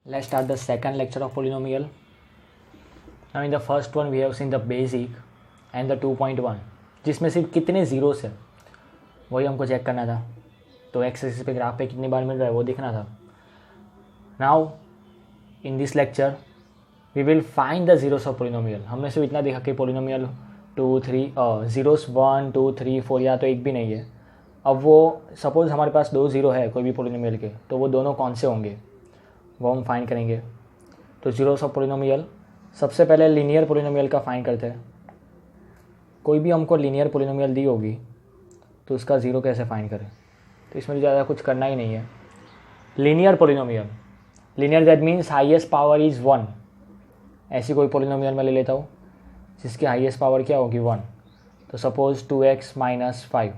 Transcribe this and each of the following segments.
Let's start the second lecture of polynomial. Now in the first one we have seen the basic and the 2.1 जिसमें सिर्फ कितने zeros है वही हमको check करना था. तो एक्स एक्सिस पे ग्राफ पे कितनी बार मिल रहा है वो देखना था. Now in this lecture we will find the zeros of polynomial. हमने सिर्फ इतना देखा कि पोलिनोमियल 2 3 ज़ीरोस 1 2 3 4 या तो एक भी नहीं है. अब वो सपोज़ हमारे पास 2 ज़ीरो है कोई भी पोलिनोमियल के, तो वो दोनों कौन से होंगे वो हम फाइंड करेंगे. तो ज़ीरोस ऑफ पोलिनोमियल सबसे पहले लीनियर पोलिनोमियल का फाइंड करते हैं. कोई भी हमको लीनियर पोलिनोमियल दी होगी तो उसका ज़ीरो कैसे फाइंड करें. तो इसमें ज़्यादा कुछ करना ही नहीं है. Linear polynomial, linear that means highest power is 1. ऐसी कोई पोलिनोमियल मैं ले लेता हूँ जिसकी हाईएस्ट पावर क्या होगी 1. तो सपोज़ 2x - 5,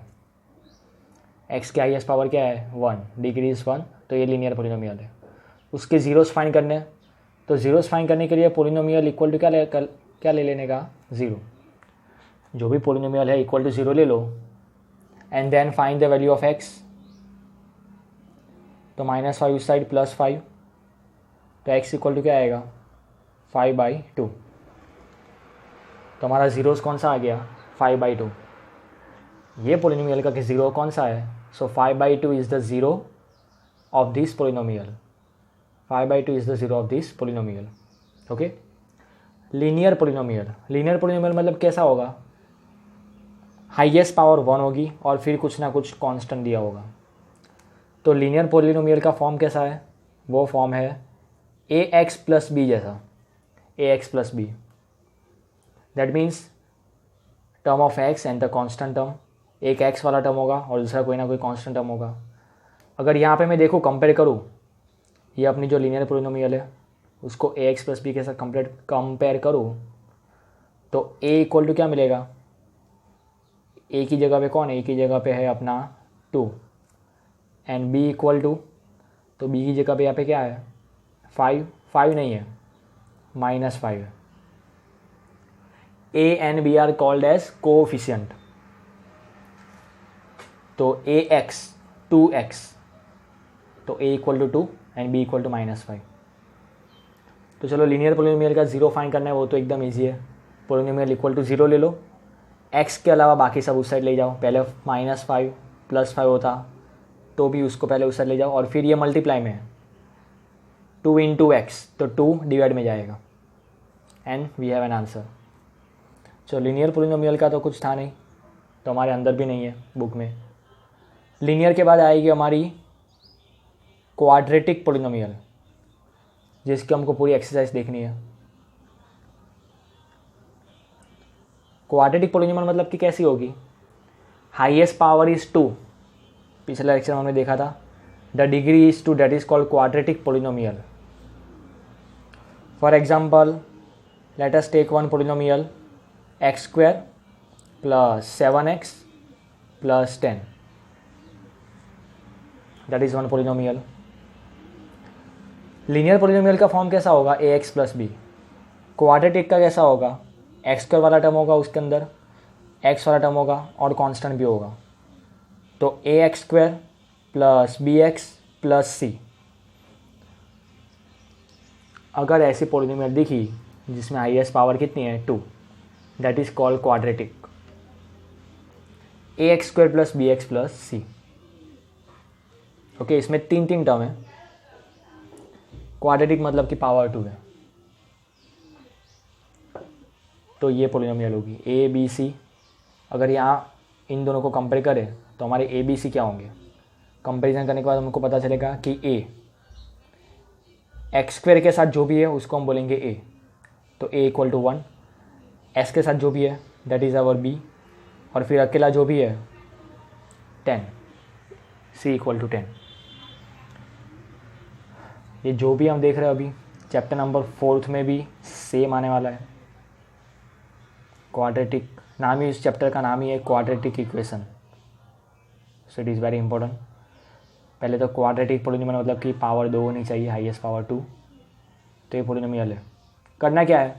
x की हाईएस्ट पावर क्या है 1, डिग्री इज़ 1, तो ये लीनियर पोलिनोमियल है. उसके ज़ीरोस फाइंड करने हैं. तो ज़ीरोस फाइंड करने के लिए पोलिनोमियल इक्वल टू क्या ले लेने का 0. जो भी पोलिनोमियल है इक्वल टू 0 ले लो and then find the value of x. तो -5 उस साइड +5, तो x इक्वल टू क्या आएगा 5/2. तो हमारा ज़ीरोस कौन सा आ गया 5/2. ये पोलिनोमियल का ज़ीरो कौन सा है. सो 5/2 is the zero of this polynomial. 5/2 is the zero of this polynomial. Okay. Linear polynomial, linear polynomial मतलब कैसा होगा, हाईएस्ट पावर 1 होगी और फिर कुछ ना कुछ कांस्टेंट दिया होगा. तो लीनियर पोलिनोमियल का फॉर्म कैसा है, वो फॉर्म है ax + b जैसा. ax + b that means term of x and the constant term. एक x वाला टर्म होगा और दूसरा कोई ना कोई कांस्टेंट टर्म होगा. अगर यहाँ पे मैं देखूँ कंपेयर करूँ, ये अपनी जो लीनियर पोलिनोमियल है उसको ax + b के साथ कंपेयर करूँ तो a इक्वल टू क्या मिलेगा. a की जगह पे कौन है, a की जगह पे है अपना 2 एंड b इक्वल टू, तो b की जगह पे यहाँ पे क्या है 5 नहीं है -5 है. a and b are called as coefficient. तो ax 2x, तो a equal to 2 and b equal to -5. तो चलो लीनियर पोलिनोमियल का ज़ीरो फाइंड करना है, वो तो एकदम ईजी है. पोलिनोमियल इक्वल टू 0 ले लो, x के अलावा बाकी सब उस साइड ले जाओ. पहले -5 +5 होता तो भी उसको पहले उस साइड ले जाओ और फिर ये मल्टीप्लाई में है 2 × x, तो 2 डिवाइड में जाएगा and we have an answer. चलो लीनियर पोलिनोमियल का तो कुछ था नहीं, तो हमारे अंदर भी नहीं है बुक में. लीनियर के बाद आएगी हमारी क्वाड्रेटिक पोलिनोमियल, जिसकी हमको पूरी एक्सरसाइज देखनी है. क्वाड्रेटिक पोलिनोमियल मतलब कि कैसी होगी, हाईएस्ट पावर इज़ 2. पिछले लेक्चर में हमने देखा था the degree is 2, that is called quadratic polynomial. For example let us take one polynomial x² + 7x + 10, that is one polynomial. Linear polynomial का फॉर्म कैसा होगा ax + b. क्वाड्रेटिक का कैसा होगा, x² वाला टर्म होगा, उसके अंदर x वाला टर्म होगा और कांस्टेंट भी होगा. तो ax² + bx + c. अगर ऐसी पोलिनोमियल दिखी जिसमें हाईएस्ट पावर कितनी है 2, that is called quadratic. ax² + bx + c. Okay, इसमें 3 टर्म है. क्वाड्रेटिक मतलब कि पावर 2 है. तो ये पोलिनोमियल होगी a b c. अगर यहाँ इन दोनों को कंपेयर करें तो हमारे a b c क्या होंगे. कंपैरिजन करने के बाद हमको पता चलेगा कि a x² के साथ जो भी है उसको हम बोलेंगे a. तो a इक्वल टू 1. s के साथ जो भी है दैट इज़ आवर b. और फिर अकेला जो भी है 10, c इक्वल टू 10. ये जो भी हम देख रहे हैं अभी चैप्टर नंबर 4 में भी सेम आने वाला है. क्वाड्रेटिक नाम ही, इस चैप्टर का नाम ही है quadratic equation. So it is very important. पहले तो क्वाड्रेटिक पोलिनोमियल मतलब कि पावर 2 होनी चाहिए, हाईएस्ट पावर 2. तो ये पोलिनोमियल है. करना क्या है,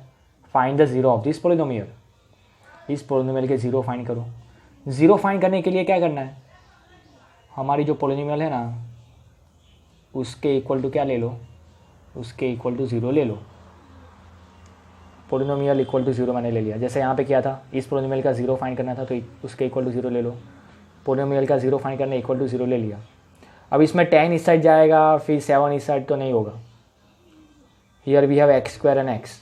find the zero of this polynomial. इस पोलिनोमियल के ज़ीरो फाइंड करो. ज़ीरो फाइंड करने के लिए क्या करना है, हमारी जो पोलिनोमियल है ना उसके इक्वल टू क्या ले लो उसके इक्वल टू 0 ले लो। पोलिनोमियल इक्वल टू 0 मैंने ले लिया। जैसे यहाँ पे क्या था, इस पोलिनोमियल का 0 फाइंड करना था तो उसके इक्वल टू 0 ले लो। पोलिनोमियल का 0 फाइंड करना इक्वल टू 0 ले लिया। अब इसमें 10 इस साइड जाएगा, फिर 7 इस साइड, तो नहीं होगा। Here we have x square and x.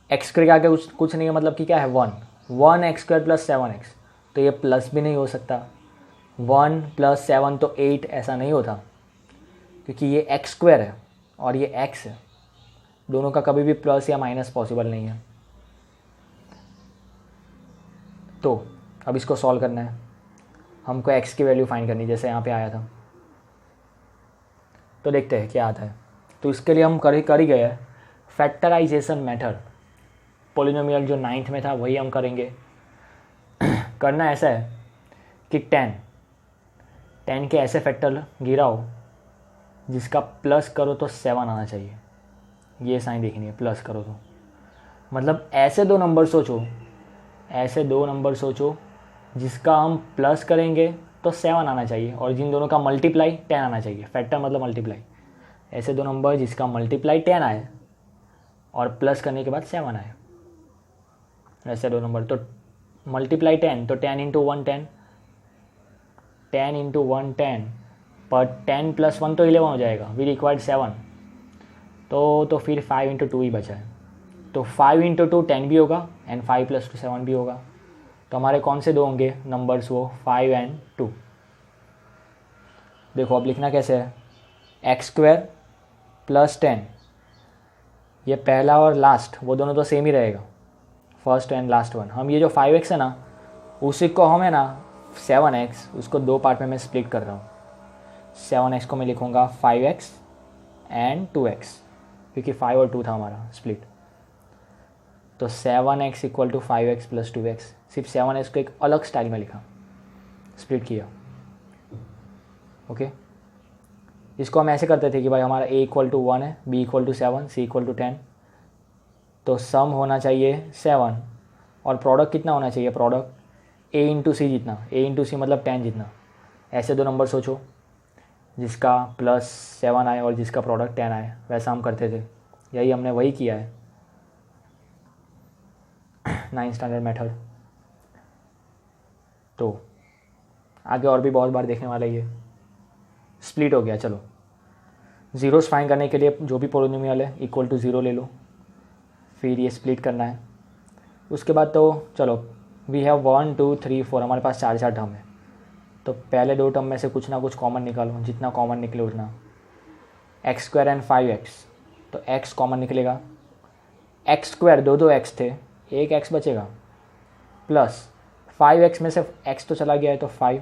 X square के आगे कुछ नहीं है, मतलब कि क्या है 1 एक्स स्क्वायर प्लस 7x। तो ये प्लस भी नहीं हो सकता, 1 प्लस 7 तो 8 ऐसा नहीं होता, क्योंकि ये एक्स स्क्वायर है और ये एक्स है, दोनों का कभी भी प्लस या माइनस पॉसिबल नहीं है। तो अब इसको सॉल्व करना है, हमको x की वैल्यू फाइंड करनी, जैसे यहाँ पे आया था। तो देखते हैं क्या आता है। तो इसके लिए हम कर ही गए हैं फैक्टराइजेशन मेथड। पोलिनोमियल जो 9th में था वही हम करेंगे। करना ऐसा है कि 10 के ऐसे फैक्टर गिराओ जिसका प्लस करो तो 7 आना चाहिए। ये साइन देखनी है, प्लस करो तो मतलब ऐसे दो नंबर सोचो जिसका हम प्लस करेंगे तो 7 आना चाहिए, और जिन दोनों का मल्टीप्लाई 10 आना चाहिए। फैक्टर मतलब मल्टीप्लाई। ऐसे दो नंबर जिसका मल्टीप्लाई 10 आए और प्लस करने के बाद 7 आए, ऐसे दो नंबर। तो मल्टीप्लाई 10, तो 10 इंटू 1 10, 10 इंटू 1 10, पर 10 प्लस 1 तो 11 हो जाएगा। वी रिक्वायर्ड 7, तो फिर 5 इंटू 2 ही बचा है। तो 5 इंटू 2 10 भी होगा एंड 5 प्लस 2 7 भी होगा। तो हमारे कौन से दो होंगे नंबर्स, वो 5 एंड 2। देखो अब लिखना कैसे है, एक्स स्क्वायर प्लस 10, ये पहला और लास्ट वो दोनों तो सेम ही रहेगा, फर्स्ट एंड लास्ट वन। हम ये जो 5x है ना, उसी को हम है ना 7x, उसको दो पार्ट में मैं स्प्लिट कर रहा हूँ। 7x को मैं लिखूँगा 5x एंड 2x, क्योंकि 5 और 2 था हमारा स्प्लिट। तो 7x equal to 5x plus 2x। सिर्फ 7x को एक अलग स्टाइल में लिखा, स्प्लिट किया। ओके, इसको हम ऐसे करते थे कि भाई हमारा a इक्वल टू 1 है, b equal to 7, c equal to 10। तो सम होना चाहिए 7 और प्रोडक्ट कितना होना चाहिए, प्रोडक्ट a इंटू सी जितना, a इंटू सी मतलब 10 जितना। ऐसे दो नंबर सोचो जिसका प्लस 7 आए और जिसका प्रोडक्ट 10 आए, वैसा हम करते थे। यही हमने वही किया है 9th स्टैंडर्ड मेथड। तो आगे और भी बहुत बार देखने वाला ये स्प्लिट हो गया। चलो ज़ीरोस फाइंड करने के लिए जो भी पोलिनोमियल है इक्वल टू 0 ले लो, फिर ये स्प्लिट करना है। उसके बाद तो चलो वी हैव 1 2 3 4, हमारे पास 4 टर्म है। तो पहले दो टर्म में से कुछ ना कुछ कॉमन निकालो, जितना कॉमन निकले उतना। एक्स स्क्वायर एंड 5x, तो x कॉमन निकलेगा। एक्स स्क्वायर दो x थे, एक x बचेगा, प्लस 5x में से x तो चला गया है तो 5,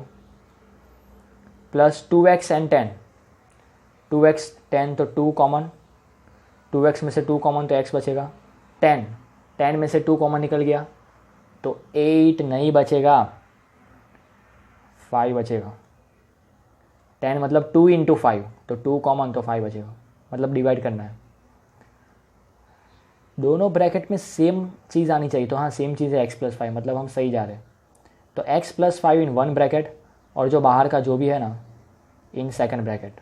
प्लस 2x एंड 10, 2x 10 तो 2 कॉमन, 2x में से 2 कॉमन तो x बचेगा। 10 में से 2 कॉमन निकल गया तो 8 नहीं बचेगा, 5 बचेगा। 10 मतलब 2 इंटू 5, तो 2 कॉमन तो 5 बचेगा, मतलब डिवाइड करना है। दोनों ब्रैकेट में सेम चीज़ आनी चाहिए। तो हाँ सेम चीज़ है, x प्लस 5, मतलब हम सही जा रहे हैं। तो x प्लस 5 इन वन ब्रैकेट, और जो बाहर का जो भी है ना इन second bracket.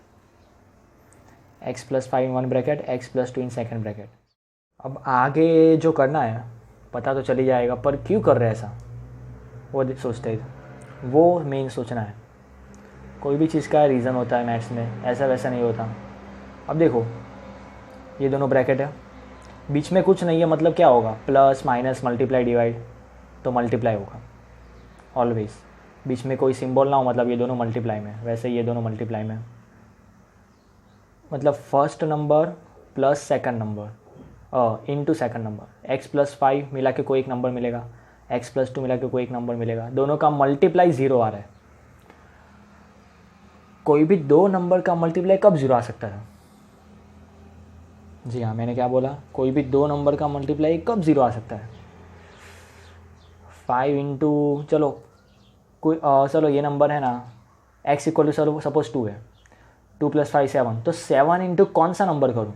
x plus 5 in one bracket, x plus 2 in second bracket. अब आगे जो करना है पता तो चल ही जाएगा, पर क्यों कर रहे हैं ऐसा वो सोचते हैं, वो मेन सोचना है। कोई भी चीज़ का रीज़न होता है मैथ्स में, ऐसा वैसा नहीं होता। अब देखो ये दोनों ब्रैकेट है, बीच में कुछ नहीं है, मतलब क्या होगा, प्लस माइनस मल्टीप्लाई डिवाइड, तो मल्टीप्लाई होगा ऑलवेज। बीच में कोई सिंबल ना हो, मतलब ये दोनों मल्टीप्लाई में, वैसे ये दोनों मल्टीप्लाई में, मतलब first number plus second number into second number. x plus 5 मिला के कोई एक नंबर मिलेगा, x प्लस 2 मिला के कोई एक नंबर मिलेगा, दोनों का मल्टीप्लाई 0 आ रहा है। कोई भी दो नंबर का मल्टीप्लाई कब 0 आ सकता है? जी हाँ, मैंने क्या बोला, कोई भी दो नंबर का मल्टीप्लाई कब 0 आ सकता है? 5 इंटू चलो कोई चलो ये नंबर है ना x इक्वल टू सपोज 2 है, 2 प्लस 5 7, तो 7 इंटू कौन सा नंबर करूँ,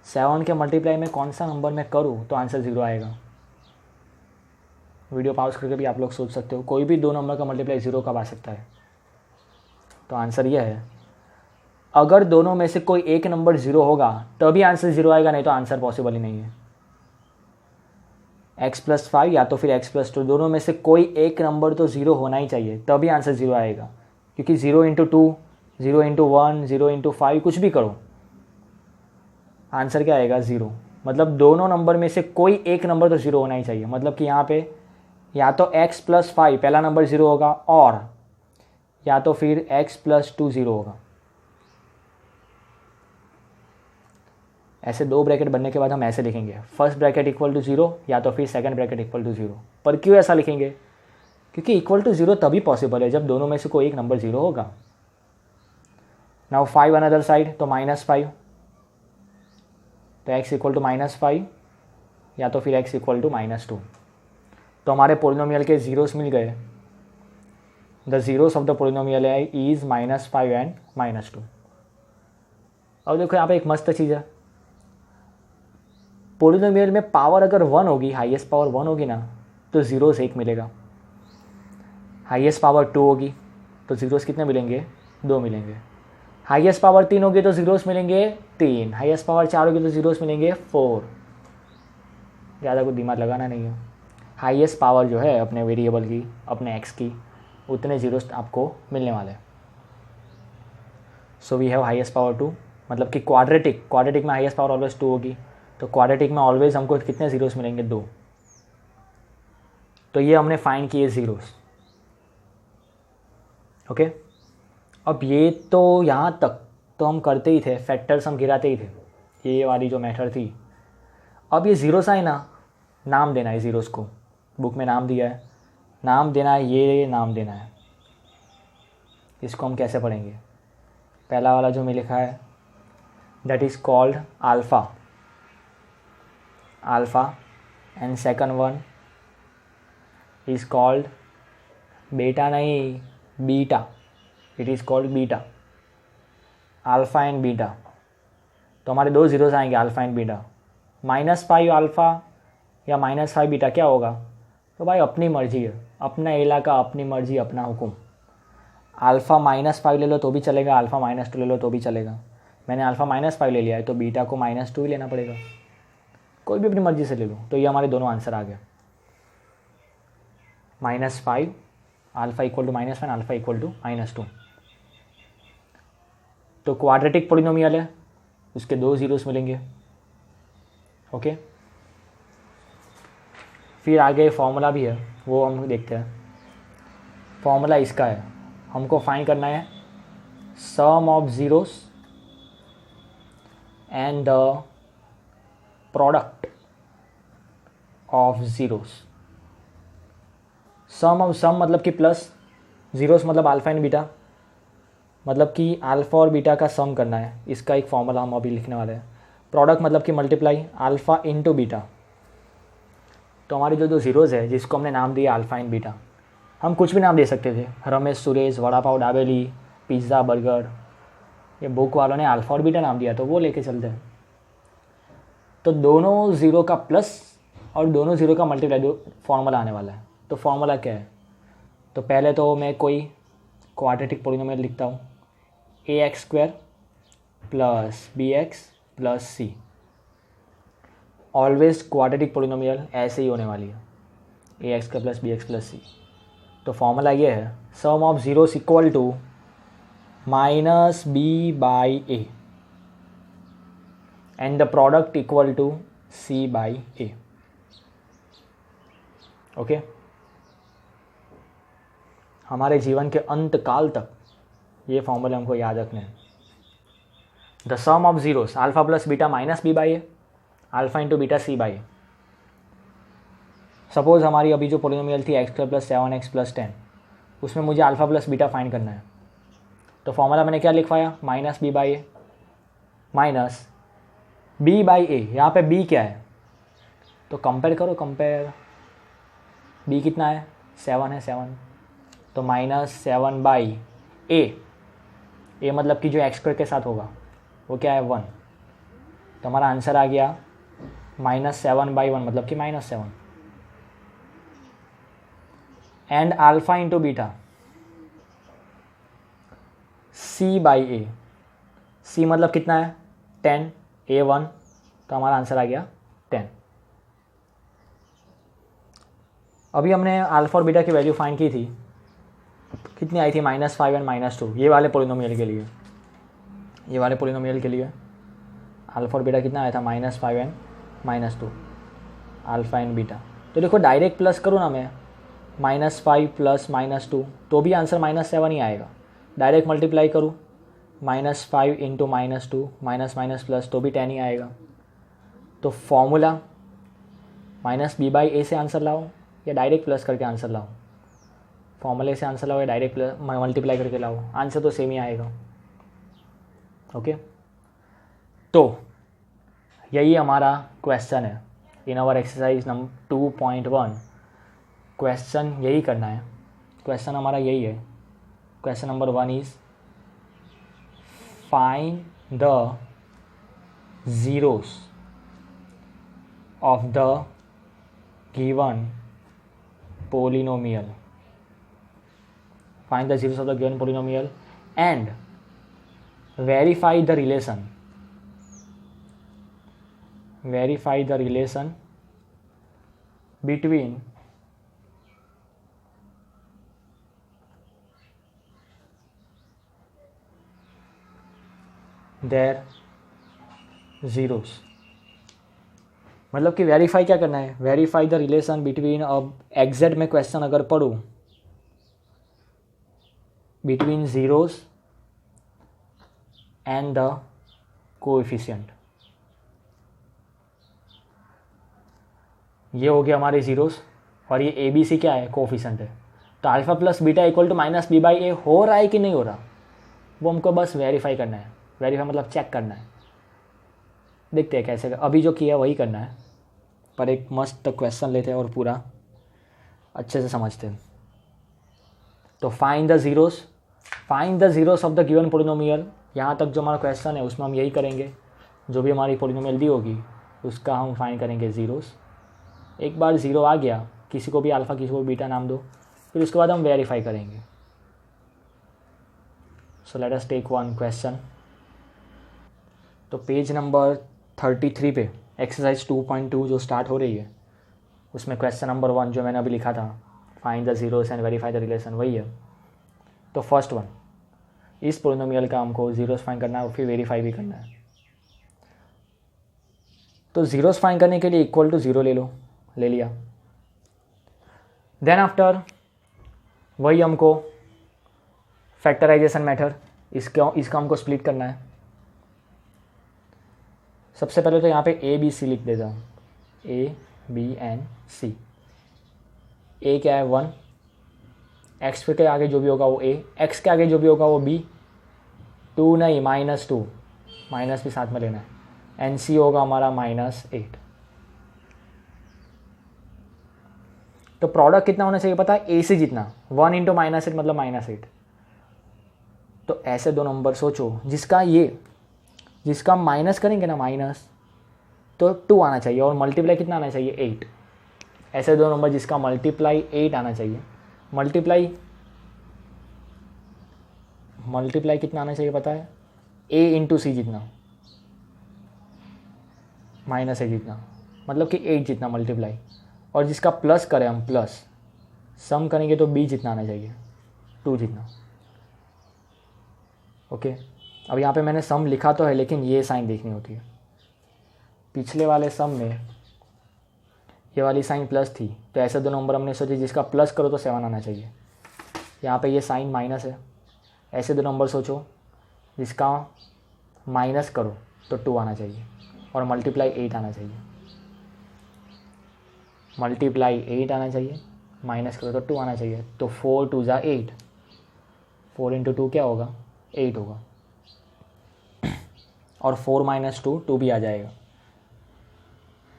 7 के मल्टीप्लाई में कौन सा नंबर मैं करूँ तो आंसर 0 आएगा। वीडियो पॉज करके भी आप लोग सोच सकते हो, कोई भी दो नंबर का मल्टीप्लाई 0 कब आ सकता है? तो आंसर यह है, अगर दोनों में से कोई एक नंबर 0 होगा तभी आंसर 0 आएगा, नहीं तो आंसर पॉसिबल ही नहीं है। x+5 या तो फिर x+2, दोनों में से कोई एक नंबर तो 0 होना ही चाहिए, तभी आंसर 0 आएगा। क्योंकि 0 × 2, 0 × 1, 0 × 5 कुछ भी करो, आंसर क्या आएगा? 0। मतलब दोनों नंबर में से कोई एक नंबर तो 0 होना ही चाहिए। मतलब कि यहाँ पे या तो x+5 पहला नंबर 0 होगा, और या तो फिर x+2 0 होगा। ऐसे दो ब्रैकेट बनने के बाद हम ऐसे लिखेंगे, फर्स्ट ब्रैकेट इक्वल टू 0 या तो फिर सेकंड ब्रैकेट इक्वल टू 0। पर क्यों ऐसा लिखेंगे? क्योंकि इक्वल टू 0 तभी पॉसिबल है जब दोनों में से कोई एक नंबर 0 होगा। नाउ 5 अनदर साइड, तो -5, तो x इक्वल टू -5 या तो फिर x इक्वल टू -2। तो हमारे पोलिनोमियल के जीरोस मिल गए। The zeros of the polynomial is -5 and -2। अब देखो यहाँ पे एक मस्त चीज़ है, पोलिनोमियल में पावर अगर 1 होगी, हाईएस्ट पावर 1 होगी ना, तो जीरोस 1 मिलेगा। हाईएस्ट पावर 2 होगी तो जीरोस कितने मिलेंगे? 2 मिलेंगे। हाईएस्ट पावर 3 होगी तो जीरोस मिलेंगे 3। हाईएस्ट पावर 4 होगी तो जीरोस मिलेंगे 4। ज़्यादा कुछ दिमाग लगाना नहीं है। हाईएस्ट पावर जो है अपने वेरिएबल की, अपने एक्स की, उतने जीरोस आपको मिलने वाले हैं। So we have highest power 2, मतलब कि क्वाड्रेटिक में हाईएस्ट पावर ऑलवेज 2 होगी, तो क्वाड्रेटिक में ऑलवेज हमको कितने जीरोस मिलेंगे? 2। तो ये हमने फाइंड किए जीरोस। ओके, अब ये तो यहाँ तक तो हम करते ही थे, फैक्टर्स हम गिराते ही थे, ये वाली जो मेथड थी। अब ये जीरोस आए ना, नाम देना है जीरोस को। बुक में नाम दिया है, नाम देना है, ये नाम देना है। इसको हम कैसे पढ़ेंगे? पहला वाला जो मैं लिखा है, that is called alpha, and second one is called बेटा, नहीं beta, it is called beta. Alpha and beta, तो हमारे दो जीरोस आएंगे, अल्फ़ा एंड बीटा। -5 अल्फ़ा या -5 बीटा क्या होगा? तो भाई अपनी मर्जी है, अपना इलाका, अपनी मर्जी, अपना हुक्म। अल्फ़ा -5 ले लो तो भी चलेगा, अल्फ़ा -2 ले लो तो भी चलेगा। मैंने अल्फ़ा -5 ले लिया है तो बीटा को -2 ही लेना पड़ेगा। कोई भी अपनी मर्जी से ले लो। तो ये हमारे दोनों आंसर आ गए, -5, alpha equal to -1, alpha equal to -2। तो क्वाड्रेटिक पोलिनोमियल है, उसके दो जीरोस मिलेंगे। ओके, फिर आगे फॉर्मूला भी है, वो हम देखते हैं। फॉर्मूला इसका है, हमको फाइंड करना है sum of zeros and the product of zeros. Sum मतलब कि प्लस, जीरोस मतलब अल्फ़ा एंड बीटा, मतलब कि अल्फ़ा और बीटा का सम करना है। इसका एक फॉर्मूला हम अभी लिखने वाले हैं। प्रोडक्ट मतलब कि मल्टीप्लाई अल्फ़ा इंटू बीटा। तो हमारी जो दो जीरोज़ है, जिसको हमने नाम दिया अल्फ़ा एंड बीटा, हम कुछ भी नाम दे सकते थे, रमेश सुरेश, वड़ा पाव डाबेली, पिज़्ज़ा बर्गर। ये बुक वालों ने अल्फ़ा और बीटा नाम दिया तो वो लेके चलते हैं। तो दोनों ज़ीरो का प्लस और दोनों ज़ीरो का मल्टीप्लाई, दो फॉर्मूला आने वाला है। तो फॉर्मूला क्या है? तो पहले तो मैं कोई क्वाड्रेटिक पोलिनोमियल लिखता हूँ, ax² plus bx plus c। Always quadratic polynomial ऐसे ही होने वाली है, ax² plus bx plus c। तो फॉर्मूला ये है, sum of zeros equal to -b/a and the product equal to c/a। Okay, हमारे जीवन के अंत काल तक ये फॉर्मूले हमको याद रखने हैं। The sum of zeros alpha plus beta -b/a, alpha into beta c/a। Suppose हमारी अभी जो पोलिनोमियल थी x² प्लस 7x प्लस 10, उसमें मुझे अल्फ़ा प्लस बीटा फाइंड करना है। तो फॉर्मूला मैंने क्या लिखवाया? -b/a minus b/a। यहाँ पे b क्या है? तो कंपेयर करो, कंपेयर, b कितना है? 7 है, 7। तो -7/a, a मतलब कि जो x² के साथ होगा वो क्या है? 1। तो हमारा आंसर आ गया -7/1, मतलब कि -7। And alpha into beta c/a, C मतलब कितना है 10, A1, तो हमारा आंसर आ गया 10। अभी हमने अल्फा और बीटा की वैल्यू फाइंड की थी, कितनी आई थी -5 एंड -2, ये वाले पोलिनोमियल के लिए। ये वाले पोलिनोमियल के लिए अल्फा और बीटा कितना आया था -5 एंड -2, अल्फा एंड बीटा। तो देखो डायरेक्ट प्लस करूँ ना मैं, -5 प्लस -2 तो भी आंसर -7 ही आएगा। डायरेक्ट मल्टीप्लाई करूँ -5 इंटू -2 माइनस माइनस प्लस तो भी 10 ही आएगा। तो फॉर्मूला -b/a से आंसर लाओ या डायरेक्ट प्लस करके आंसर लाओ, फॉर्मूले से आंसर लाओ या डायरेक्ट मल्टीप्लाई करके लाओ, आंसर तो सेम ही आएगा। ओके, तो यही हमारा क्वेश्चन है in our exercise number 2.1। Question यही करना है, क्वेश्चन हमारा यही है। Question number 1 is find the zeros of the given polynomial. Find the zeros of the given polynomial and verify the relation. Verify the relation between their zeros। मतलब कि verify क्या करना है, वेरीफाई द रिलेशन बिटवीन, अब exact में question अगर पढ़ूँ, between zeros and the coefficient. ये हो गया हमारे जीरोस और ये ए बी सी क्या है, कोएफिशिएंट है। तो alpha plus beta equal to -b/a हो रहा है कि नहीं हो रहा, वो हमको बस वेरीफाई करना है। वेरीफाई मतलब चेक करना है। देखते हैं कैसे, अभी जो किया वही करना है, पर एक मस्त क्वेश्चन लेते हैं और पूरा अच्छे से समझते हैं। तो find the zeros, find the zeros of the given polynomial. यहाँ तक जो हमारा क्वेश्चन है उसमें हम यही करेंगे, जो भी हमारी पोलिनोमियल दी होगी उसका हम फाइंड करेंगे जीरोस। एक बार ज़ीरो आ गया, किसी को भी अल्फ़ा किसी को भी बीटा नाम दो, फिर उसके बाद हम वेरीफाई करेंगे। So let us take one question. तो पेज नंबर 33 पे एक्सरसाइज 2.2 जो स्टार्ट हो रही है, उसमें क्वेश्चन नंबर 1 जो मैंने अभी लिखा था, find the zeros and verify the relation, वही है। तो फर्स्ट वन, इस पोलिनोमियल का हमको जीरोस फाइंड करना है और फिर वेरीफाई भी करना है। तो जीरोस फाइंड करने के लिए इक्वल टू 0 ले लो, ले लिया। देन आफ्टर वही हमको फैक्टराइजेशन मेथड, इसका हमको स्प्लिट करना है। सबसे पहले तो यहाँ पे ए बी सी लिख देता हूँ, ए बी एंड सी। ए क्या है 1, एक्स के आगे जो भी होगा वो ए, एक्स के आगे जो भी होगा वो बी, 2 नहीं -2, माइनस भी साथ में लेना है, एंड सी होगा हमारा -8। तो प्रोडक्ट कितना होना चाहिए पता है, ए से जितना, 1 इंटू -8 मतलब -8। तो ऐसे दो नंबर सोचो जिसका माइनस करेंगे ना माइनस, तो 2 आना चाहिए और मल्टीप्लाई कितना आना चाहिए 8। ऐसे दो नंबर जिसका मल्टीप्लाई 8 आना चाहिए, मल्टीप्लाई कितना आना चाहिए पता है, a इंटू सी जितना, -8 जितना, मतलब कि 8 जितना मल्टीप्लाई। और जिसका प्लस करें हम, प्लस सम करेंगे तो b जितना आना चाहिए, 2 जितना। ओके, अब यहाँ पे मैंने सम लिखा तो है लेकिन ये साइन देखनी होती है। पिछले वाले सम में ये वाली साइन प्लस थी, तो ऐसे दो नंबर हमने सोचे जिसका प्लस करो तो 7 आना चाहिए। यहाँ पे ये साइन माइनस है, ऐसे दो नंबर सोचो जिसका माइनस करो तो 2 आना चाहिए और मल्टीप्लाई 8 आना चाहिए। मल्टीप्लाई 8 आना चाहिए, माइनस करो तो 2 आना चाहिए। तो 4 2 ज़ा 8, 4 इंटू 2 क्या होगा, 8 होगा। और 4 - 2 2 भी आ जाएगा।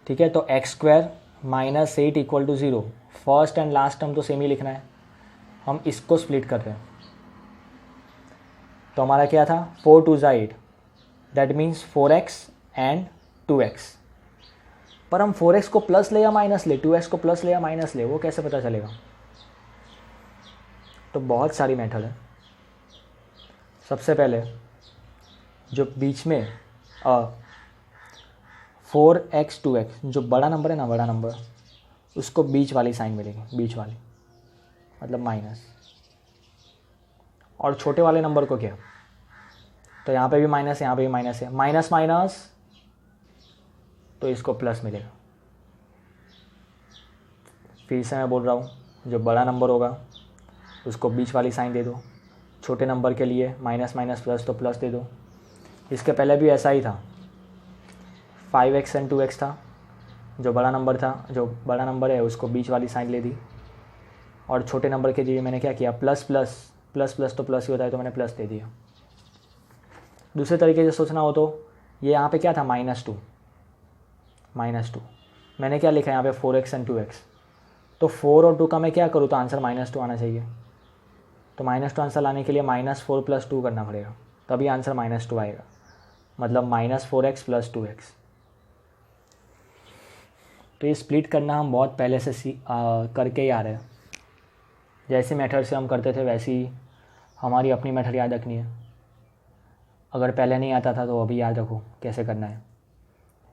ठीक है, तो x² -8 equal to 0। First and last term तो सेम ही लिखना है, हम इसको स्प्लिट कर रहे हैं। तो हमारा क्या था, 4 2 ज़ा 8, that means 4x and 2x। पर हम 4x को प्लस ले या माइनस ले, 2x को प्लस ले या माइनस ले, वो कैसे पता चलेगा। तो बहुत सारी मेथड है। सबसे पहले जो बीच में 4x 2x जो बड़ा नंबर है ना, बड़ा नंबर, उसको बीच वाली साइन मिलेगी, बीच वाली मतलब माइनस। और छोटे वाले नंबर को क्या, तो यहाँ पे भी माइनस है, यहाँ पे भी माइनस है, माइनस माइनस, तो इसको प्लस मिलेगा। फिर से मैं बोल रहा हूँ, जो बड़ा नंबर होगा उसको बीच वाली साइन दे दो, छोटे नंबर के लिए माइनस माइनस प्लस तो प्लस दे दो। इसके पहले भी ऐसा ही था, 5x एंड 2x था, जो बड़ा नंबर था, जो बड़ा नंबर है उसको बीच वाली साइन ले दी, और छोटे नंबर के लिए मैंने क्या किया, प्लस प्लस प्लस प्लस तो प्लस ही होता है, तो मैंने प्लस दे दिया। दूसरे तरीके से सोचना हो तो ये यहाँ पे क्या था, -2, मैंने क्या लिखा है यहाँ पे 4x एंड 2x, तो 4 और 2 का मैं क्या करूँ, तो आंसर -2 आना चाहिए। तो -2 आंसर लाने के लिए -4 + 2 करना पड़ेगा, तभी आंसर -2 आएगा, मतलब -4x + 2x। तो ये स्प्लिट करना हम बहुत पहले से करके ही आ रहे हैं। जैसे मेथड से हम करते थे वैसे ही हमारी अपनी मेथड याद रखनी है। अगर पहले नहीं आता था तो अभी याद रखो कैसे करना है।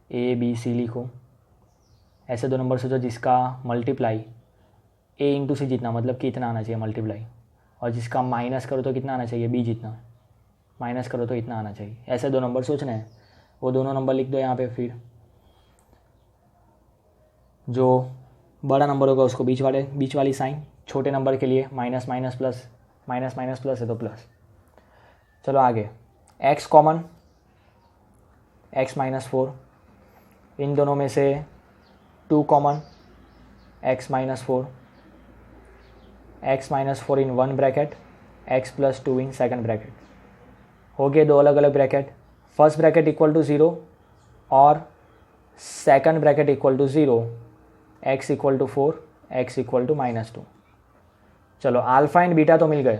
A B C लिखो, ऐसे दो नंबर सोचो जिसका मल्टीप्लाई A × C जितना, मतलब कि इतना आना चाहिए मल्टीप्लाई, और जिसका माइनस करो तो कितना आना चाहिए, B जितना, माइनस करो तो इतना आना चाहिए। ऐसे दो नंबर सोचने हैं, वो दोनों नंबर लिख दो यहाँ पे। फिर जो बड़ा नंबर होगा उसको बीच वाली साइन, छोटे नंबर के लिए minus minus plus, minus minus plus है तो प्लस। चलो आगे, x कॉमन, x -4, इन दोनों में से 2 common, x -4, x -4 in one bracket, x + 2 in second bracket. हो गए दो अलग अलग bracket, first bracket equal to 0 और second bracket equal to 0, x equal to 4, x equal to -2। चलो अल्फ़ा एंड बीटा तो मिल गए,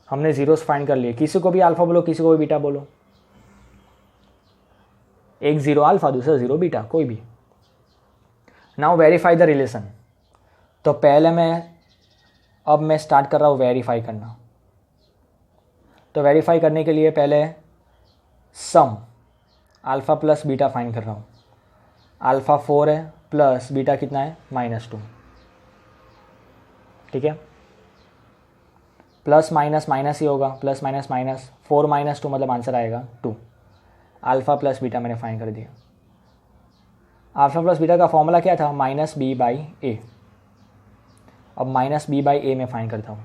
हमने जीरोस फाइंड कर लिए। किसी को भी अल्फ़ा बोलो, किसी को भी बीटा बोलो, एक 0 अल्फ़ा दूसरा 0 बीटा, कोई भी। Now verify the relation. तो पहले अब मैं स्टार्ट कर रहा हूँ वेरीफाई करना। तो वेरीफाई करने के लिए पहले सम अल्फ़ा + बीटा फाइंड कर रहा हूँ। अल्फ़ा 4 है प्लस बीटा कितना है, -2, ठीक है। प्लस माइनस माइनस ही होगा, प्लस माइनस माइनस, 4 - 2 मतलब आंसर आएगा 2। अल्फ़ा + बीटा मैंने फाइंड कर दिया। अल्फ़ा + बीटा का फॉर्मूला क्या था, -b/a। अब -b/a में फाइंड करता हूँ,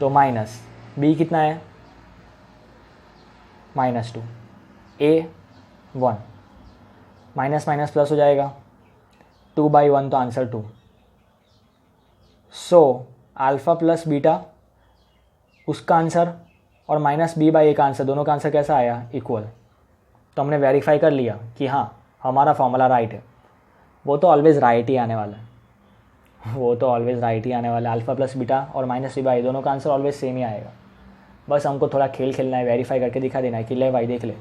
तो माइनस b कितना है, -2, a 1, माइनस माइनस प्लस हो जाएगा, 2/1 तो आंसर 2। सो अल्फ़ा + बीटा उसका आंसर और -b/a का आंसर, दोनों का आंसर कैसा आया, इक्वल। तो हमने वेरीफाई कर लिया कि हाँ हमारा फॉर्मूला राइट है। वो तो ऑलवेज़ राइट ही आने वाला है, अल्फ़ा + बीटा और -b/a दोनों का आंसर ऑलवेज सेम ही आएगा। बस हमको थोड़ा खेल खेलना है, वेरीफाई करके दिखा देना है कि ले भाई देख ले।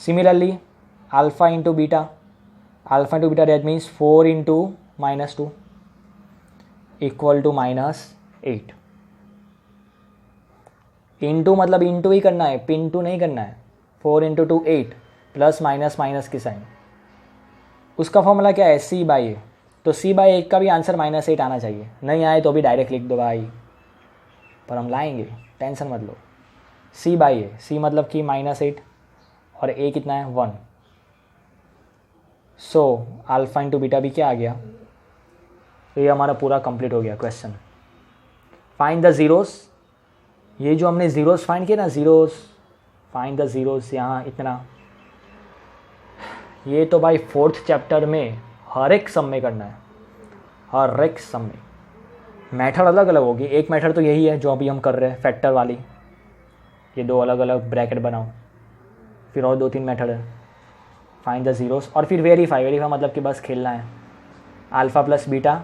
Similarly alpha × beta that means 4 × -2 equal to -8। Into मतलब इंटू ही करना है, पिंटू नहीं करना है। 4 × 2 8, प्लस माइनस माइनस की साइन। उसका फॉर्मूला क्या है, c/a। तो c/a का भी आंसर -8 आना चाहिए। नहीं आए तो भी डायरेक्ट लिख दो भाई, पर हम लाएंगे, टेंशन मत लो। c/a, c मतलब कि -8 और a कितना है, 1। सो अल्फ़ा × बीटा भी क्या आ गया। तो ये हमारा पूरा कंप्लीट हो गया क्वेश्चन। Find the zeros. ये जो हमने ज़ीरोस फाइंड किए ना, ज़ीरोस, फाइंड द ज़ीरोस, यहाँ इतना, ये तो भाई 4th चैप्टर में हर एक सम में करना है, हर एक सम में। मेथड अलग अलग होगी, एक मेथड तो यही है जो अभी हम कर रहे हैं, फैक्टर वाली, ये दो अलग अलग ब्रैकेट बनाओ। फिर और 2-3 मेथड है, फाइंड द ज़ीरोस और फिर वेरीफाई मतलब कि बस खेलना है। Alpha + beta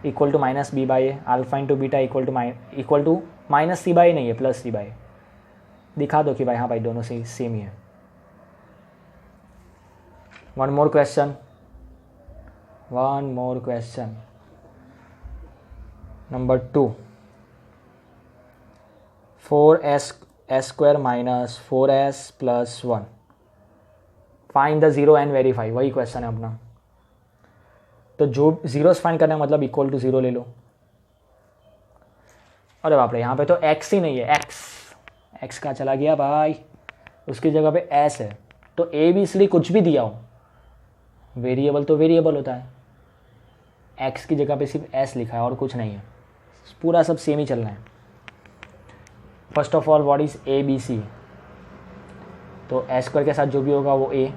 equal to -b/a, alpha × beta equal to -c/a नहीं है, +c/a। दिखा दो कि भाई हाँ भाई दोनों से सेम ही है। One more question, number 2। 4s S square minus 4s plus 1, find the zero and verify, वही क्वेश्चन है अपना। तो जो जीरोस फाइंड करना है मतलब इक्वल टू जीरो ले लो। अरे बाप रे, यहाँ पे तो x ही नहीं है, x कहाँ चला गया भाई, उसकी जगह पे s है। तो ABCD कुछ भी दिया हो, वेरिएबल तो वेरिएबल होता है, x की जगह पे सिर्फ s लिखा है और कुछ नहीं है, पूरा सब सेम ही चलना है। First of all what is ABC, तो s स्क्वायर के साथ जो भी होगा वो a,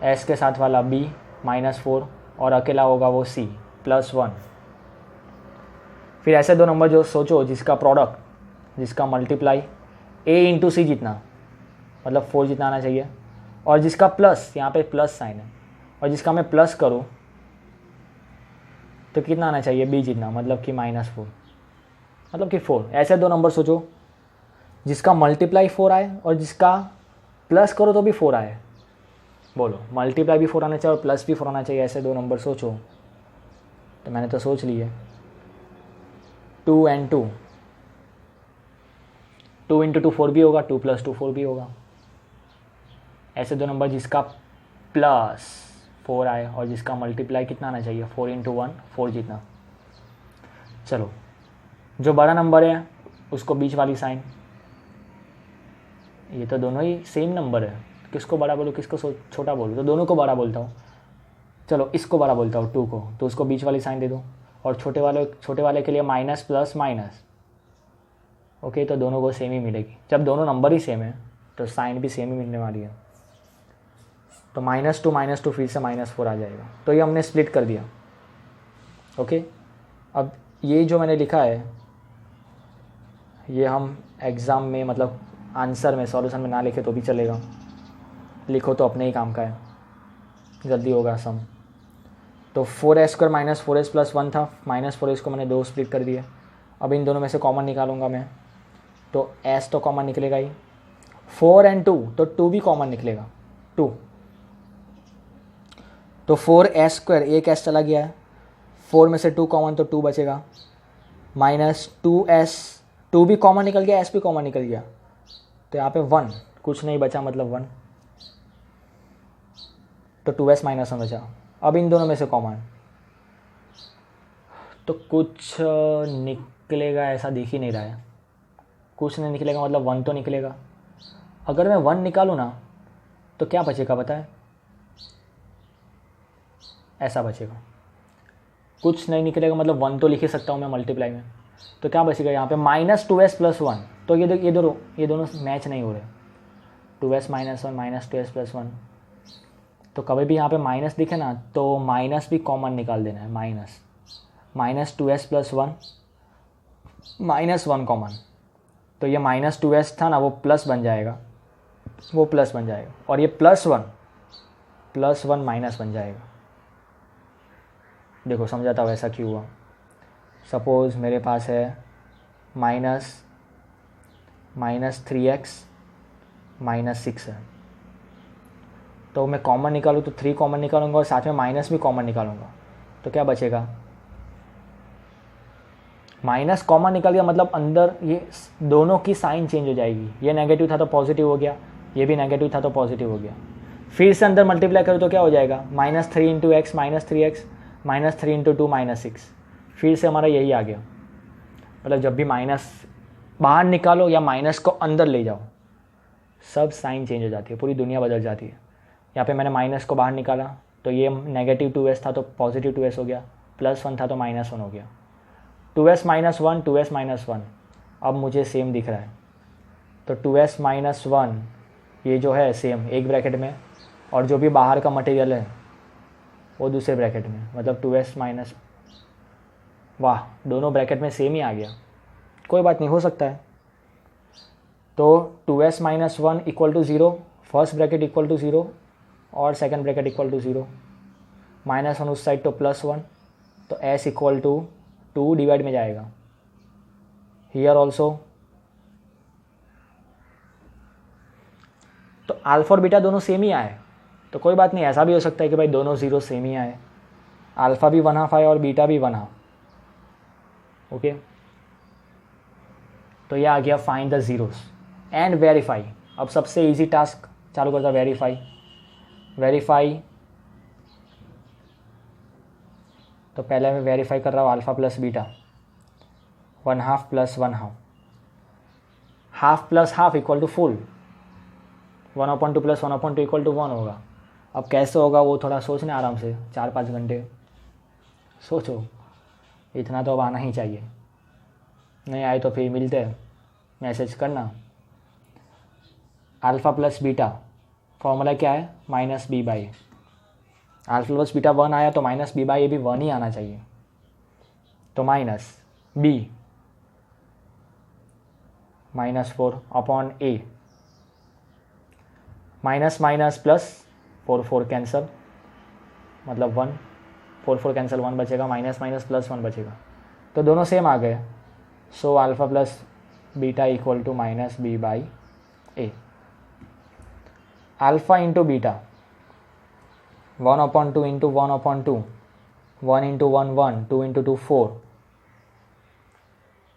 s के साथ वाला b -4 और अकेला होगा वो c +1। फिर ऐसे दो नंबर जो सोचो जिसका प्रोडक्ट, जिसका मल्टीप्लाई a इंटू सी जितना, मतलब 4 जितना आना चाहिए, और जिसका प्लस, यहाँ पे प्लस साइन है, और जिसका मैं प्लस करूँ तो कितना आना चाहिए, b जितना, मतलब कि -4, मतलब कि 4। ऐसे दो नंबर सोचो जिसका मल्टीप्लाई 4 आए और जिसका प्लस करो तो भी 4 आए। बोलो, मल्टीप्लाई भी 4 आना चाहिए और प्लस भी 4 आना चाहिए, ऐसे दो नंबर सोचो। तो मैंने तो सोच लिए, 2 and 2, 2 × 2 4 भी होगा, 2 + 2 4 भी होगा। ऐसे दो नंबर जिसका प्लस 4 आए और जिसका मल्टीप्लाई कितना आना चाहिए, 4 × 1 4 जितना। चलो, जो बड़ा नंबर है उसको बीच वाली साइन, ये तो दोनों ही सेम नंबर है, किसको बड़ा बोलूँ किसको छोटा बोलूँ, तो दोनों को बड़ा बोलता हूँ। चलो इसको बड़ा बोलता हूँ 2 को, तो उसको बीच वाली साइन दे दो, और छोटे वाले के लिए माइनस प्लस माइनस। ओके, तो दोनों को सेम ही मिलेगी। जब दोनों नंबर ही सेम है तो साइन भी सेम ही मिलने वाली है। तो -2 फिर से -4 आ जाएगा। तो ये हमने स्प्लिट कर दिया। ओके, अब ये जो मैंने लिखा है ये हम एग्ज़ाम में, मतलब आंसर में, सॉल्यूशन में ना लिखे तो भी चलेगा, लिखो तो अपने ही काम का है, जल्दी होगा सम। तो 4s square minus 4s plus 1 था, -4s को मैंने 2 स्प्लिट कर दिया। अब इन दोनों में से कॉमन निकालूंगा मैं, तो s तो कॉमन निकलेगा ही, 4 and 2, तो 2 भी कॉमन निकलेगा, 2। तो 4s स्क्वायर, एक s चला गया है, 4 में से 2 कॉमन, तो 2 बचेगा, -2s, 2 भी कॉमन निकल गया, s भी कॉमन निकल गया, तो यहाँ पे 1, कुछ नहीं बचा, मतलब 1, तो 2s - 1 बचा। अब इन दोनों में से कॉमन, तो कुछ निकलेगा ऐसा दिख ही नहीं रहा है, कुछ नहीं निकलेगा, मतलब 1 तो निकलेगा। अगर मैं 1 निकालूँ ना तो क्या बचेगा पता है, ऐसा बचेगा, कुछ नहीं निकलेगा, मतलब 1 तो लिख ही सकता हूँ मैं मल्टीप्लाई में। तो क्या बचेगा यहाँ पे, -2s प्लस 1, तो ये दोनों मैच नहीं हो रहे, 2s - 1 -2s प्लस 1। तो कभी भी यहाँ पे माइनस दिखे ना तो माइनस भी कॉमन निकाल देना है, -2s प्लस 1 -1 कॉमन, तो ये -2s था ना वो प्लस बन जाएगा, वो प्लस बन जाएगा, और ये +1 माइनस बन जाएगा। देखो समझाता हूँ ऐसा क्यों हुआ। सपोज़ मेरे पास है -3x -6 है, तो मैं कॉमन निकालूँ तो 3 कॉमन निकालूंगा और साथ में माइनस भी कॉमन निकालूंगा, तो क्या बचेगा, माइनस कॉमन निकल गया, मतलब अंदर ये दोनों की साइन चेंज हो जाएगी, ये नेगेटिव था तो पॉजिटिव हो गया, ये भी नेगेटिव था तो पॉजिटिव हो गया। फिर से अंदर मल्टीप्लाई करो तो क्या हो जाएगा, -3 × x -3x -3 × 2 -6, फिर से हमारा यही आ गया। मतलब जब भी माइनस बाहर निकालो या माइनस को अंदर ले जाओ, सब साइन चेंज हो जाती है, पूरी दुनिया बदल जाती है। यहाँ पे मैंने माइनस को बाहर निकाला तो ये -2s था तो +2s हो गया, +1 था तो -1 हो गया, 2s - 1 2s - 1, अब मुझे सेम दिख रहा है, तो 2s - 1 ये जो है सेम एक ब्रैकेट में, और जो भी बाहर का मटेरियल है वो दूसरे ब्रैकेट में, मतलब 2s - वाह, दोनों ब्रैकेट में सेम ही आ गया, कोई बात नहीं, हो सकता है। तो 2s - 1 = 0, फर्स्ट ब्रैकेट = 0 और सेकंड ब्रैकेट = 0, -1 उस साइड तो +1, तो s = 2 डिवाइड में जाएगा, हियर ऑल्सो। तो अल्फा और बीटा दोनों सेम ही आए, तो कोई बात नहीं, ऐसा भी हो सकता है कि भाई दोनों 0 सेम ही आए, अल्फा भी 1/2 आए और बीटा भी 1/2। ओके, तो ये आ गया find the zeros. And verify. अब सबसे इजी टास्क चालू करता, वेरीफाई। तो पहले मैं वेरीफाई कर रहा हूँ alpha plus beta, 1/2 plus 1/2, half plus half equal to full, 1/2 plus 1/2 equal to 1 होगा। अब कैसे होगा वो थोड़ा सोचना आराम से, 4-5 घंटे सोचो, इतना तो अब आना ही चाहिए। नहीं आए तो फिर मिलते हैं, मैसेज करना। अल्फ़ा प्लस बीटा फॉर्मूला क्या है, -b/a। अल्फ़ा प्लस बीटा 1 आया तो -b/a भी 1 ही आना चाहिए। तो -b -4/a, minus minus plus, 4 cancel, मतलब 1, 4 कैंसिल, 1 बचेगा, माइनस माइनस प्लस 1 बचेगा। तो दोनों सेम आ गए। So alpha plus beta equal to -b/a। Alpha into beta 1/2 into 1/2, 1 into 1 1, 2 into 2 4।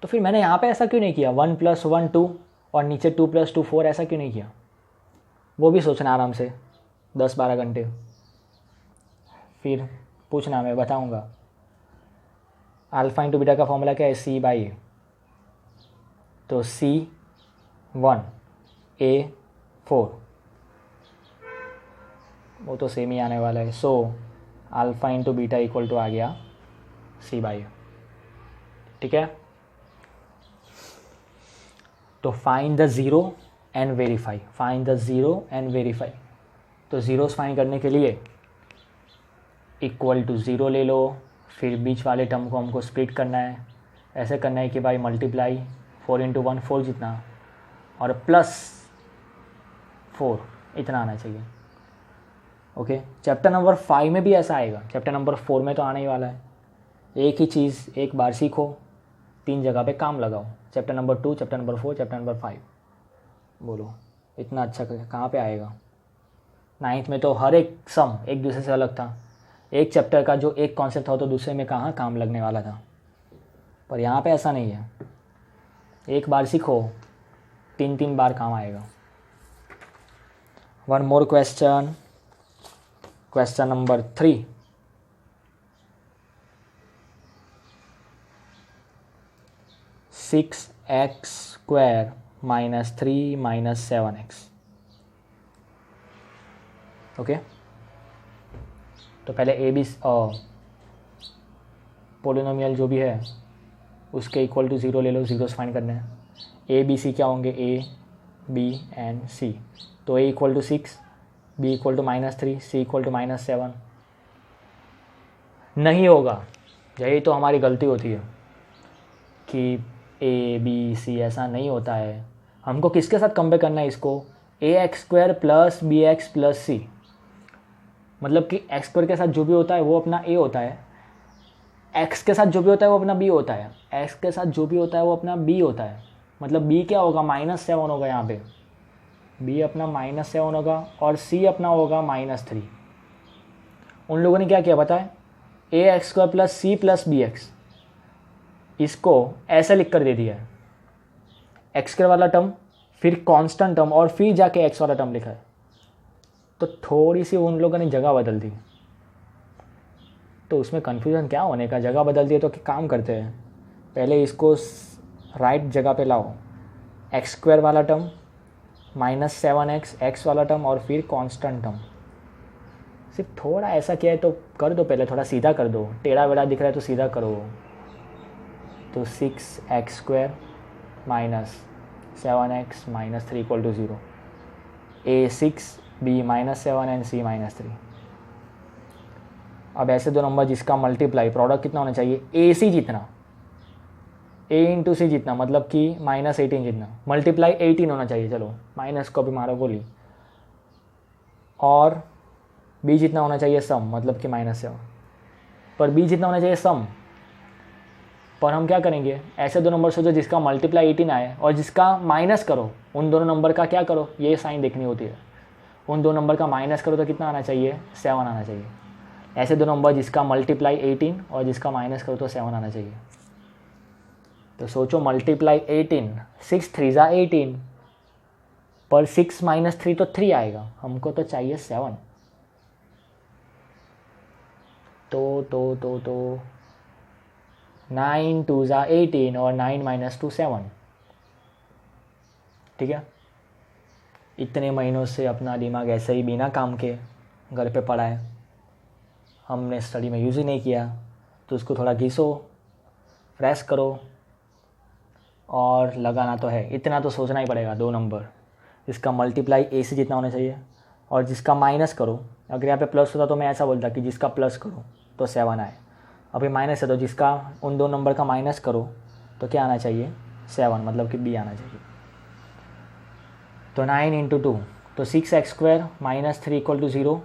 तो फिर मैंने यहाँ पे ऐसा क्यों नहीं किया, 1 + 1 2 और नीचे 2 + 2 4, ऐसा क्यों नहीं किया? वो भी सोचना आराम से 10-12 घंटे, फिर पूछना, मैं बताऊँगा। अल्फ़ा इंटू बीटा का फॉर्मूला क्या है, c/a। तो c1 a 4, वो तो सेम ही आने वाला है। So alpha into beta equal to आ गया c/a। ठीक है, तो find the zero and verify. तो ज़ीरोस फाइंड करने के लिए इक्वल टू 0 ले लो, फिर बीच वाले टर्म को हमको स्प्लिट करना है। ऐसे करना है कि भाई मल्टीप्लाई 4 इंटू 1 4 जितना, और प्लस 4 इतना आना चाहिए। ओके, चैप्टर नंबर 5 में भी ऐसा आएगा, चैप्टर नंबर 4 में तो आने ही वाला है। एक ही चीज़ एक बार सीखो, 3 जगह पे काम लगाओ, chapter number 2, chapter number 4, chapter number 5। बोलो इतना अच्छा कहाँ पे आएगा? 9th में तो हर एक सम एक दूसरे से अलग था, एक चैप्टर का जो एक कॉन्सेप्ट था तो दूसरे में कहाँ काम लगने वाला था। पर यहाँ पे ऐसा नहीं है, एक बार सीखो 3 बार काम आएगा। One more question number 3। (6x² - 3 - 7x). Okay, तो पहले ए बी पोलिनोमियल जो भी है उसके इक्वल टू 0 ले लो, ज़ीरोस फाइंड करने हैं। ए बी सी क्या होंगे, ए बी एंड सी। तो A equal to 6, B equal to -3, C equal to -7 नहीं होगा। यही तो हमारी गलती होती है कि ए बी सी ऐसा नहीं होता है। हमको किसके साथ कंपेयर करना है इसको, ax² + bx + c। मतलब कि x² के साथ जो भी होता है वो अपना a होता है, x के साथ जो भी होता है वो अपना b होता है, x के साथ जो भी होता है वो अपना b होता है। मतलब b क्या होगा, -7 होगा यहाँ पे, b अपना -7 होगा, और c अपना होगा -3। उन लोगों ने क्या किया पता है, ax² + c + bx, इसको ऐसे लिख कर दे दिया है, x² वाला टर्म, फिर कांस्टेंट टर्म, और फिर जाके x वाला टर्म लिखा है। तो थोड़ी सी उन लोगों ने जगह बदल दी, तो उसमें कन्फ्यूज़न क्या होने का, जगह बदल दिए तो काम करते हैं, पहले इसको राइट जगह पे लाओ, x² वाला टर्म, -7x x वाला टर्म, और फिर कांस्टेंट टर्म। सिर्फ थोड़ा ऐसा किया है तो कर दो, पहले थोड़ा सीधा कर दो, टेढ़ा वेढ़ा दिख रहा है तो सीधा करो। तो 6x² - 7x - 3 = 0, a 6, b -7 and c -3। अब ऐसे दो नंबर जिसका मल्टीप्लाई प्रोडक्ट कितना होना चाहिए, ए सी जितना, a इंटू सी जितना, मतलब कि -18 जितना, मल्टीप्लाई 18 होना चाहिए। चलो माइनस को भी मारो गोली, और b जितना होना चाहिए सम, मतलब कि -7, पर b जितना होना चाहिए सम। पर हम क्या करेंगे, ऐसे दो नंबर सोचो जिसका मल्टीप्लाई 18 आए और जिसका माइनस करो, उन दोनों नंबर का क्या करो, ये साइन देखनी होती है, उन दो नंबर का माइनस करो तो कितना आना चाहिए, 7 आना चाहिए। ऐसे दो नंबर जिसका मल्टीप्लाई 18 और जिसका माइनस करो तो 7 आना चाहिए। तो सोचो मल्टीप्लाई 18, 6 3 = 18, पर 6 माइनस 3 तो 3 आएगा, हमको तो चाहिए 7। तो 9 2 ज़ा 18 और 9 माइनस 2 7। ठीक है, इतने महीनों से अपना दिमाग ऐसे ही बिना काम के घर पे पड़ा है, हमने स्टडी में यूज़ ही नहीं किया। तो उसको थोड़ा घिसो, फ्रेश करो, और लगाना तो है। इतना तो सोचना ही पड़ेगा, 2 नंबर, इसका मल्टीप्लाई ए से जितना होना चाहिए, और जिसका माइनस करो, अगर यहाँ पे प्लस होता तो मैं ऐसा बोलता कि जिसका प्लस करो तो 7 आए। अभी माइनस है तो जिसका उन 2 नंबर का माइनस करो तो क्या आना चाहिए, 7, मतलब कि बी आना चाहिए। तो 9 इंटू 2 तो 6x² minus 3 equal to 0।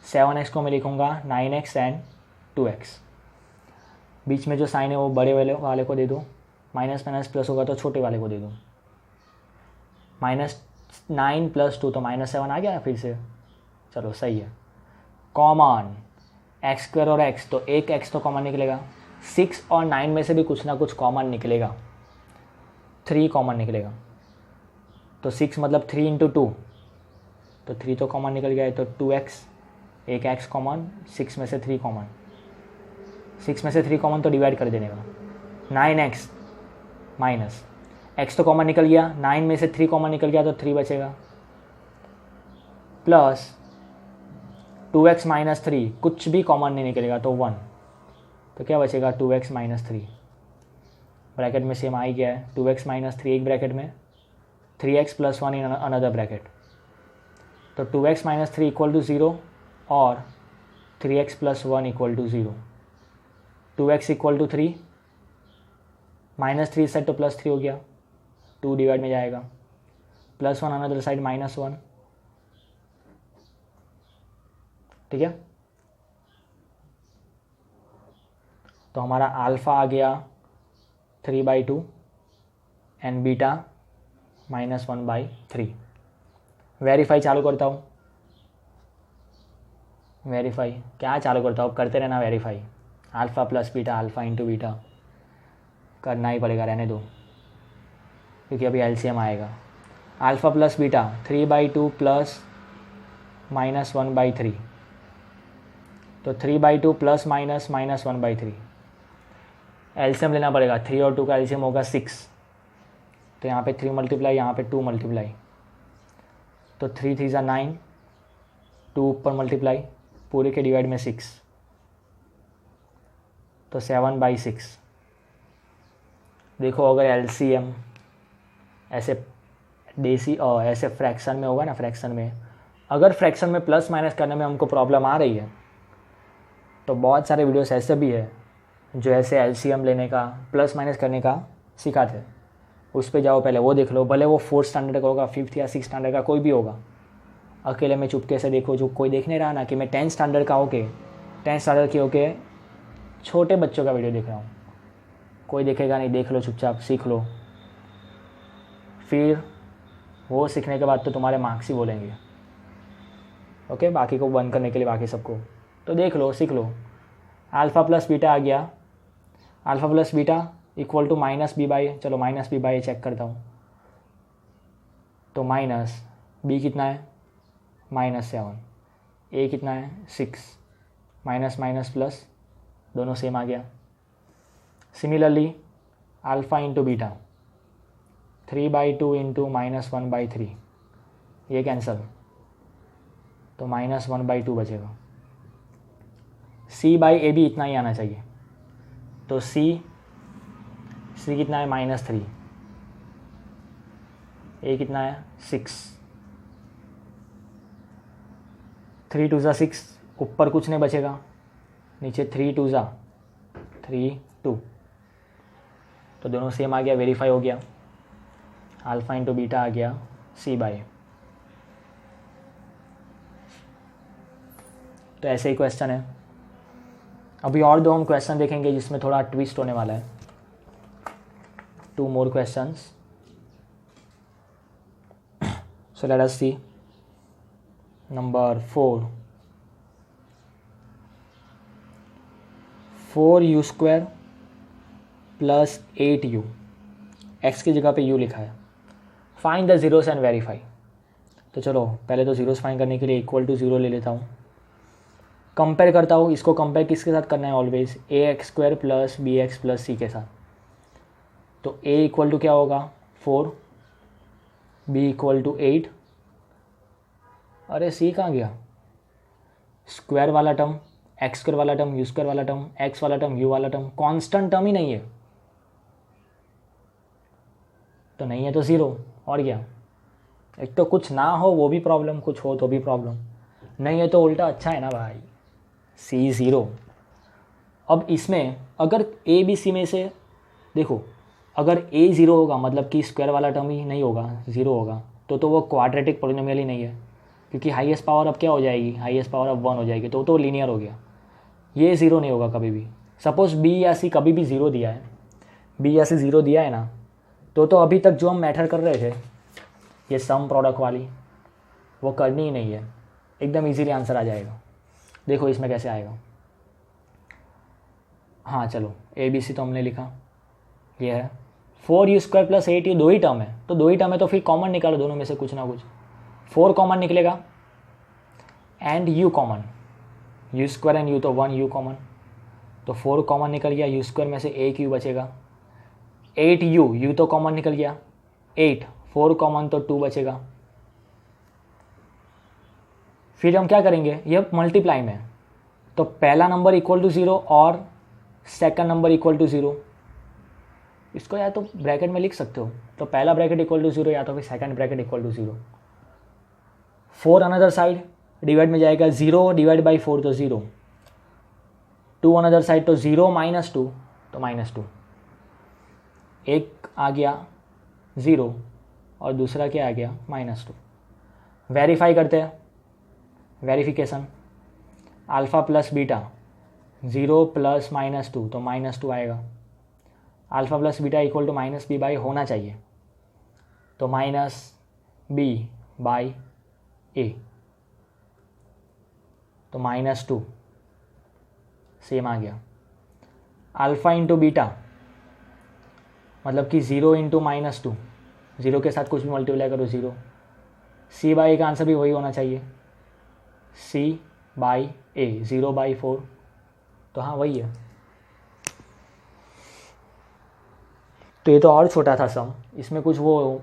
7x को मैं लिखूँगा 9x एंड 2x। बीच में जो साइन है वो बड़े वाले को दे दो, माइनस माइनस प्लस होगा तो छोटे वाले को दे दो। -9 + 2 तो -7 आ गया फिर से, चलो सही है। कॉमन x² और x, तो एक x तो कॉमन निकलेगा। 6 और 9 में से भी कुछ ना कुछ कॉमन निकलेगा, 3 कॉमन निकलेगा। तो 6 मतलब 3 इंटू 2, तो 3 तो कॉमन निकल गया है, तो 2x, एक x कॉमन, 6 में से 3 कॉमन, 6 में से 3 कॉमन तो डिवाइड कर देने का। 9x माइनस x तो कॉमन निकल गया, 9 में से 3 कॉमन निकल गया तो 3 बचेगा, प्लस 2x माइनस 3, कुछ भी कॉमन नहीं निकलेगा तो 1, तो क्या बचेगा 2x माइनस 3। ब्रैकेट में सेम आ ही गया है, 2x माइनस 3 एक ब्रैकेट में, 3x + 1 इन अनदर ब्रैकेट। तो 2x माइनस 3 इक्वल टू 0 और 3x + 1 equal to 0। 2x equal to 3, -3 side तो +3 हो गया, 2 डिवाइड में जाएगा, +1 अनदर साइड -1। ठीक है, तो हमारा अल्फ़ा आ गया 3/2 एंड बीटा -1/3। वेरीफाई चालू करता हूँ, वेरीफाई क्या चालू करता हूँ, करते रहना verify. Alpha + beta, alpha into beta करना ही पड़ेगा, रहने दो, क्योंकि अभी एलसीएम आएगा। अल्फ़ा + बीटा 3/2 प्लस -1/3, तो 3/2 प्लस माइनस -1/3। एलसीएम लेना पड़ेगा, 3 और 2 का एलसीएम होगा 6, तो यहाँ पे 3 मल्टीप्लाई, यहाँ पे 2 मल्टीप्लाई, तो 3 3 ज़ा 9, 2 ऊपर मल्टीप्लाई, पूरे के डिवाइड में 6, तो 7/6। देखो अगर एलसीएम ऐसे देसी और ऐसे फ्रैक्शन में होगा ना, फ्रैक्शन में, अगर फ्रैक्शन में प्लस माइनस करने में हमको प्रॉब्लम आ रही है तो बहुत सारे वीडियोस ऐसे भी है जो ऐसे एलसीएम लेने का, प्लस माइनस करने का सिखाते हैं। उस पे जाओ, पहले वो देख लो, भले वो 4th स्टैंडर्ड का होगा, 5th या 6th स्टैंडर्ड का कोई भी होगा। अकेले में चुपके से देखो, जो कोई देख नहीं रहा ना कि मैं 10th स्टैंडर्ड का होके, 10th स्टैंडर्ड की होके छोटे बच्चों का वीडियो देख रहा हूँ, कोई देखेगा नहीं। देख लो, चुपचाप सीख लो, फिर वो सीखने के बाद तो तुम्हारे मार्क्स ही बोलेंगे। ओके, बाकी को बंद करने के लिए, बाकी सबको तो देख लो, सीख लो। अल्फ़ा + बीटा आ गया, alpha + beta equal to -b/, चलो -b/a चेक करता हूँ, तो माइनस b कितना है -7, a कितना है 6, माइनस माइनस प्लस दोनों सेम आ गया। Similarly alpha into beta 3/2 into -1/3, ये कैंसल, तो -1/2 बचेगा। c/a भी इतना ही आना चाहिए, तो c कितना है -3, a कितना है 6, 3 2 ज़ा 6, ऊपर कुछ नहीं बचेगा, नीचे 3 2 ज़ा 3 2, तो दोनों सेम आ गया, वेरीफाई हो गया। अल्फ़ा इंटू बीटा आ गया c/a। तो ऐसे ही क्वेश्चन है। अभी और 2 हम क्वेश्चन देखेंगे जिसमें थोड़ा ट्विस्ट होने वाला है। 2 more questions, so let us see. Number 4, 4u² plus 8u, x की जगह पे u लिखा है। Find the zeros and verify. तो चलो पहले तो ज़ीरोस फाइंड करने के लिए इक्वल टू ज़ीरो ले लेता हूँ, कंपेयर करता हूँ। इसको कंपेयर किसके साथ करना है, always A X square plus B X plus C के साथ। तो ए इक्वल टू क्या होगा 4, बी इक्वल टू 8, अरे सी कहाँ गया, स्क्वायर वाला टर्म, एक्स स्क्वायर वाला टर्म, यू स्क्वायर वाला टर्म, एक्स वाला टर्म, यू वाला टर्म, कांस्टेंट टर्म ही नहीं है, तो नहीं है तो ज़ीरो। और क्या, एक तो कुछ ना हो वो भी प्रॉब्लम, कुछ हो तो भी प्रॉब्लम, नहीं है तो उल्टा अच्छा है ना भाई, सी ज़ीरो। अब इसमें अगर ए बी सी में से देखो, अगर ए ज़ीरो होगा मतलब कि स्क्वायर वाला टर्म ही नहीं होगा, ज़ीरो होगा, तो वो क्वाड्रेटिक पॉलिनोमियल ही नहीं है, क्योंकि हाईएस्ट पावर अब क्या हो जाएगी, हाईएस्ट पावर अब 1 हो जाएगी, तो लीनियर हो गया, ये ज़ीरो नहीं होगा कभी भी। सपोज़ बी या सी कभी भी ज़ीरो दिया है, बी या सी ज़ीरो दिया है ना, तो अभी तक जो हम मैटर कर रहे थे ये सम प्रोडक्ट वाली, वो करनी ही नहीं है, एकदम इजीली आंसर आ जाएगा। देखो इसमें कैसे आएगा, हाँ चलो ए बी सी तो हमने लिखा, ये है 4u स्क्वायर प्लस 8u, दो ही टर्म है, तो दो ही टर्म है तो फिर कॉमन निकालो दोनों में से कुछ ना कुछ, 4 कॉमन निकलेगा and u common, u square and u तो 1u कॉमन, तो 4 कॉमन निकल गया, u स्क्वायर में से एक u बचेगा, 8u, u तो कॉमन निकल गया, 8, 4 कॉमन तो 2 बचेगा। फिर हम क्या करेंगे, ये मल्टीप्लाई में, तो पहला नंबर इक्वल टू 0 और सेकंड नंबर इक्वल टू 0, इसको या तो ब्रैकेट में लिख सकते हो, तो पहला ब्रैकेट इक्वल टू 0 या तो फिर second bracket equal to 0। 4 another side divide में जाएगा, 0 डिवाइड बाई 4 तो 0, 2 अनदर साइड तो 0 माइनस 2 तो -2, एक आ गया 0 और दूसरा क्या आ गया -2। वेरीफाई करते हैं, verification, alpha plus beta 0 plus -2 तो -2 आएगा, alpha plus beta equal to minus B by होना चाहिए, तो माइनस बी बाई ए, तो -2 सेम आ गया। अल्फ़ा इंटू बीटा मतलब कि 0 इंटू -2, 0 के साथ कुछ भी मल्टीप्लाई करो 0, सी बाई ए का आंसर भी वही होना चाहिए, सी बाई ए 0/4, तो हाँ वही है। तो ये तो और छोटा था सम, इसमें कुछ वो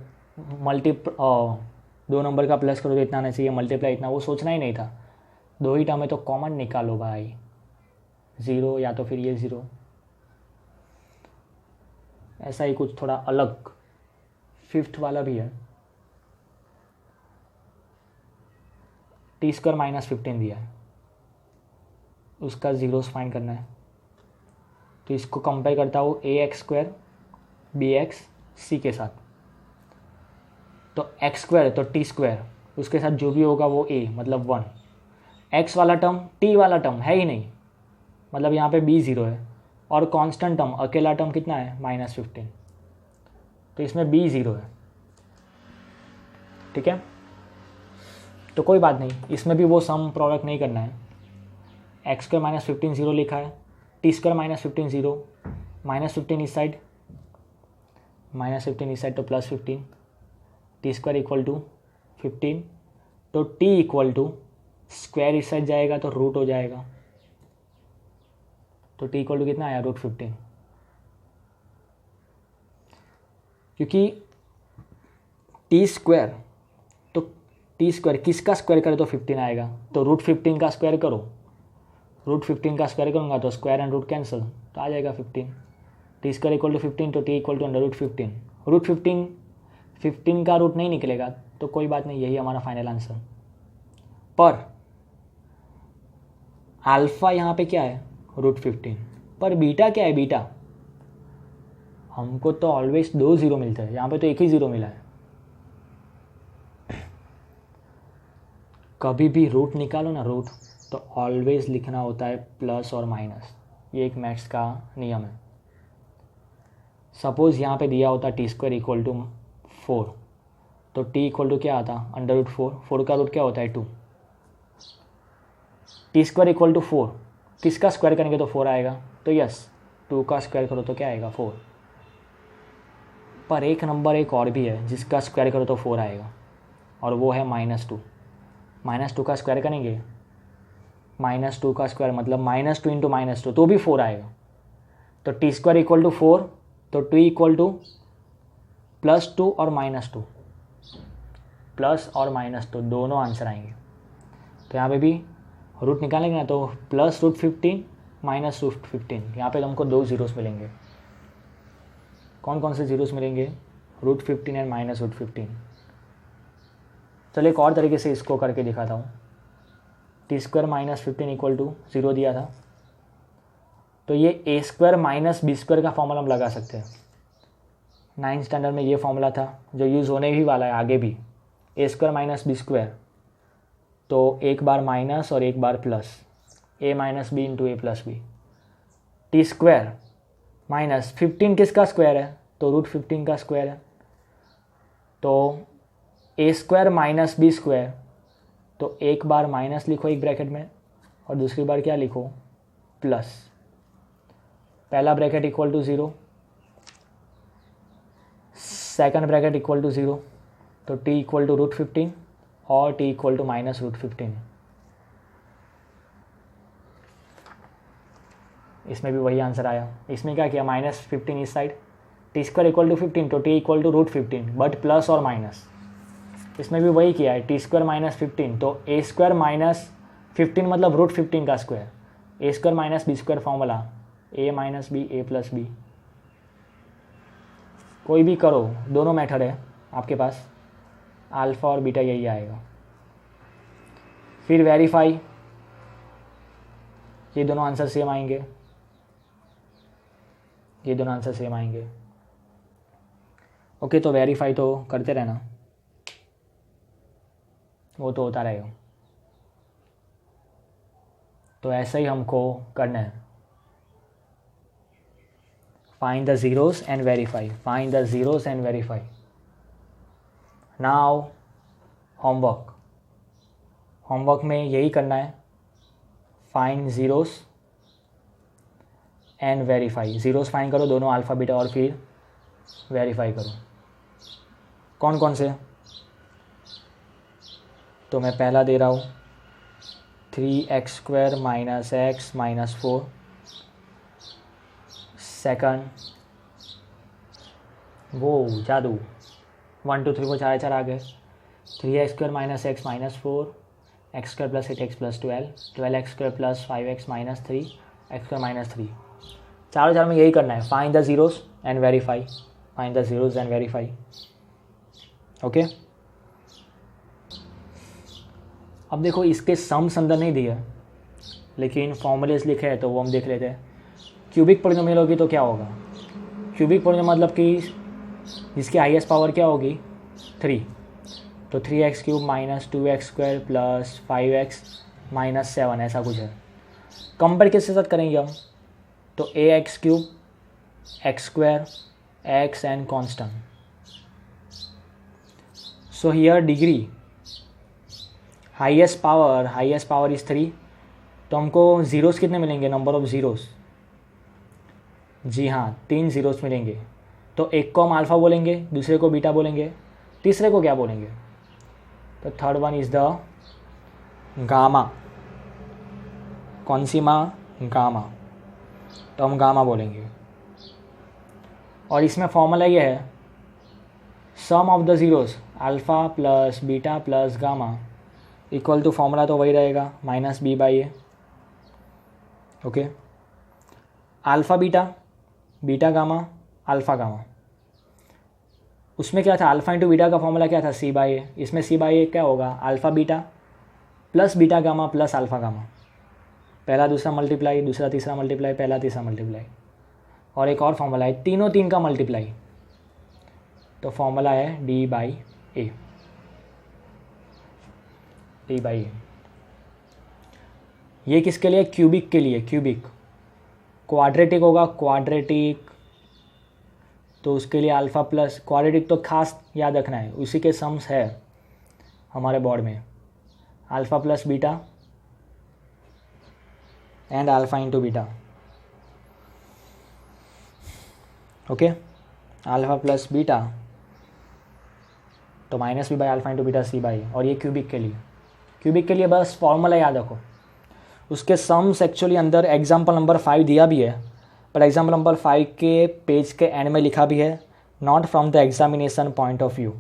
दो नंबर का प्लस करो तो इतना आना चाहिए, मल्टीप्लाई इतना, वो सोचना ही नहीं था, दो ही टर्म है तो कॉमन निकालो भाई, 0 या तो फिर ये 0, ऐसा ही कुछ थोड़ा अलग। फिफ्थ वाला भी है, टी स्क्वायर -15 दिया है, उसका ज़ीरोस फाइंड करना है, तो इसको कंपेयर करता हूँ ए एक्स स्क्वायर बी एक्स सी के साथ, तो एक्स स्क्वायर तो टी स्क्वायर, उसके साथ जो भी होगा वो ए मतलब 1, एक्स वाला टर्म टी वाला टर्म है ही नहीं, मतलब यहाँ पे बी 0 है, और कांस्टेंट टर्म अकेला टर्म कितना है -15, तो इसमें बी 0 है, ठीक है। तो कोई बात नहीं, इसमें भी वो सम प्रोडक्ट नहीं करना है, एक्स स्क्वायर -15 0 लिखा है, टी स्क्वायर -15 0, -15 इस साइड, -15 इस साइड तो +15, टी स्क्वायर इक्वल टू 15, तो टी इक्वल टू स्क्वायर इस साइड जाएगा तो रूट हो जाएगा, तो टी इक्वल टू कितना आया √15, क्योंकि टी स्क्वायर, तो टी स्क्वायर किसका स्क्वायर करे तो 15 आएगा, तो √15 का स्क्वायर करो, √15 का स्क्वायर करूँगा तो स्क्वायर एंड रूट कैंसिल, तो आ जाएगा 15, टी स्क्वायर इक्वल टू 15 तो टी इक्वल टू √15, √15 का रूट नहीं निकलेगा तो कोई बात नहीं, यही हमारा फाइनल आंसर। पर अल्फ़ा यहाँ पे क्या है √15, पर बीटा क्या है, बीटा हमको तो ऑलवेज 2 0 मिलते हैं, यहाँ पे तो एक ही 0 मिला है। कभी भी रूट निकालो ना, रूट तो ऑलवेज लिखना होता है प्लस और माइनस, ये एक मैथ्स का नियम है। सपोज़ यहाँ पे दिया होता टी स्क्वायर इक्वल टू 4, तो टी इक्वल टू क्या आता √4, 4 का रूट क्या होता है 2, टी स्क्वायर इक्वल टू 4, किसका स्क्वायर करेंगे तो 4 आएगा, तो यस 2 का स्क्वायर करो तो क्या आएगा 4, पर एक नंबर एक और भी है जिसका स्क्वायर करो तो 4 आएगा, और वो है -2। -2 का स्क्वायर करेंगे, -2 का स्क्वायर मतलब -2 इंटू -2 तो भी 4 आएगा। तो टी स्क्वायर इक्वल टू 4, तो टी इक्वल टू +2 और -2, प्लस और -2 दोनों आंसर आएंगे। तो यहाँ पे भी रूट निकालेंगे ना, तो +√15 -√15, यहाँ पे हमको 2 जीरोस मिलेंगे। कौन कौन से जीरोस मिलेंगे? √15 एंड -√15। चलिए एक और तरीके से इसको करके दिखाता हूँ। टी स्क्वायर -15 इक्वल टू 0 दिया था, तो ये a square minus B square का फॉर्मूला हम लगा सकते हैं। 9th स्टैंडर्ड में ये फॉर्मूला था जो यूज़ होने भी वाला है आगे भी। a square minus B square, तो एक बार माइनस और एक बार plus, a minus B into a plus B. T square -15 किसका स्क्वायर है? तो √15 का स्क्वायर है। तो a square minus B square, तो एक बार माइनस लिखो एक ब्रैकेट में और दूसरी बार क्या लिखो? प्लस। पहला bracket equal to 0, second bracket equal to 0, तो t इक्वल टू √15 और t इक्वल टू -√15। इसमें भी वही आंसर आया। इसमें क्या किया? -15 इस साइड, टी स्क्वायर इक्वल टू 15, तो t इक्वल टू √15 बट प्लस और माइनस। इसमें भी वही किया है, टी स्क्वायर -15, तो a स्क्वायर -15 मतलब √15 का square, a square minus B square formula a minus b a plus b. कोई भी करो, दोनों मेथड है आपके पास, अल्फ़ा और बीटा यही आएगा। फिर वेरीफाई, ये दोनों आंसर सेम आएंगे, ये दोनों आंसर सेम आएंगे। ओके, तो वेरीफाई तो करते रहना, वो तो होता रहेगा। तो ऐसा ही हमको करना है, find the zeros and verify, find the zeros and verify. Now homework में यही करना है, find zeros and verify। zeros find करो दोनों अल्फ़ा बीटा और फिर वेरीफाई करो। कौन कौन से? तो मैं पहला दे रहा हूँ 3x² - x - 4। सेकंड, वो जादू 1 2 3 4 4 आ गए। 3x² - x - 4, x² + 8x + 12, 12x² + 5x - 3, x² - 3। चारों में यही करना है, find the zeros and verify, find the zeros and verify. Okay, अब देखो इसके सम्स अंदर नहीं दिया, लेकिन फॉर्मूलेस लिखे हैं तो वो हम देख लेते हैं। क्यूबिक पॉलिनोमियल होगी तो क्या होगा? क्यूबिक पॉलिनोमियल मतलब कि जिसकी हाईएस्ट पावर क्या होगी? 3, तो 3x³ - 2x² + 5x - 7 ऐसा कुछ है। कंपेयर किसके साथ करेंगे हम? तो ax³ x² x and constant. So here degree highest power is 3, तो हमको जीरोस कितने मिलेंगे? नंबर ऑफ जीरोस, जी हाँ 3 जीरोस मिलेंगे। तो एक को हम अल्फ़ा बोलेंगे, दूसरे को बीटा बोलेंगे, तीसरे को क्या बोलेंगे? तो third one is the gamma. कौन सी माँ? गामा, तो हम गामा बोलेंगे। और इसमें फॉर्मूला ये है, sum of the zeros alpha plus beta plus gamma equal to, formula तो वही रहेगा -b/a। Okay, alpha beta, beta gamma, alpha gamma. उसमें क्या था? अल्फ़ा इंटू बीटा का फॉर्मूला क्या था? c/a। इसमें c/a क्या होगा? Alpha beta plus beta gamma plus alpha gamma. पहला दूसरा मल्टीप्लाई, दूसरा तीसरा मल्टीप्लाई, पहला तीसरा मल्टीप्लाई। और एक और फॉर्मूला है, तीनों तीन का मल्टीप्लाई, तो फॉर्मूला है d/a। ये किसके लिए? क्यूबिक के लिए। क्यूबिक क्वाड्रेटिक होगा, क्वाड्रेटिक तो उसके लिए अल्फ़ा प्लस, क्वाड्रेटिक तो खास याद रखना है, उसी के सम्स है हमारे बोर्ड में, alpha plus beta and alpha into beta. Okay, alpha plus beta तो minus B by alpha into beta C by, और ये क्यूबिक के लिए बस फॉर्मूला याद रखो। उसके सम्स एक्चुअली अंदर एग्जाम्पल नंबर 5 दिया भी है, पर एग्जाम्पल नंबर 5 के पेज के एंड में लिखा भी है not from the examination point of view.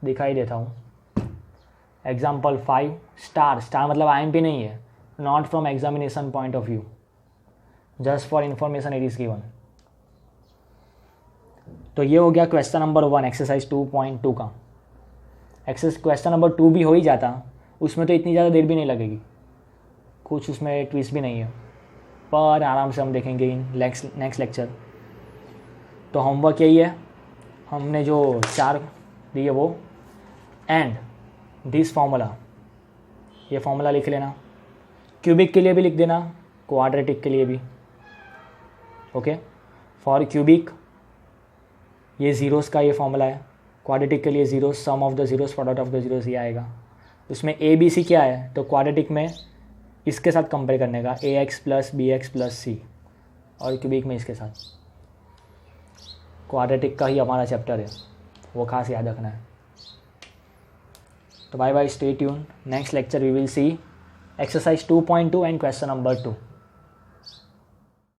दिखाई देता हूँ, एग्जाम्पल 5 स्टार मतलब IMP नहीं है, not from examination point of view, just for information it is given. तो ये हो गया क्वेश्चन नंबर 1 एक्सरसाइज 2.2 का। क्वेश्चन नंबर 2 भी हो ही जाता, उसमें तो इतनी ज़्यादा देर भी नहीं लगेगी, कुछ उसमें ट्विस्ट भी नहीं है, पर आराम से हम देखेंगे इन नेक्स्ट लेक्चर। तो होमवर्क यही है, हमने जो 4 दिए वो, एंड दिस फॉर्मूला, ये फॉर्मूला लिख लेना, क्यूबिक के लिए भी लिख देना, क्वाड्रेटिक के लिए भी। ओके, फॉर क्यूबिक ये जीरोस का ये फॉर्मूला है, क्वाड्रेटिक के लिए zero sum of the zeros product of the zeros ये आएगा। उसमें ABC क्या है, तो क्वाड्रेटिक में इसके साथ कंपेयर करने का AX + BX + C, और क्यूबिक में इसके साथ। क्वाड्रेटिक का ही हमारा चैप्टर है, वो खास याद रखना है। तो bye bye, stay tune, next lecture we will see exercise 2.2 and question number 2।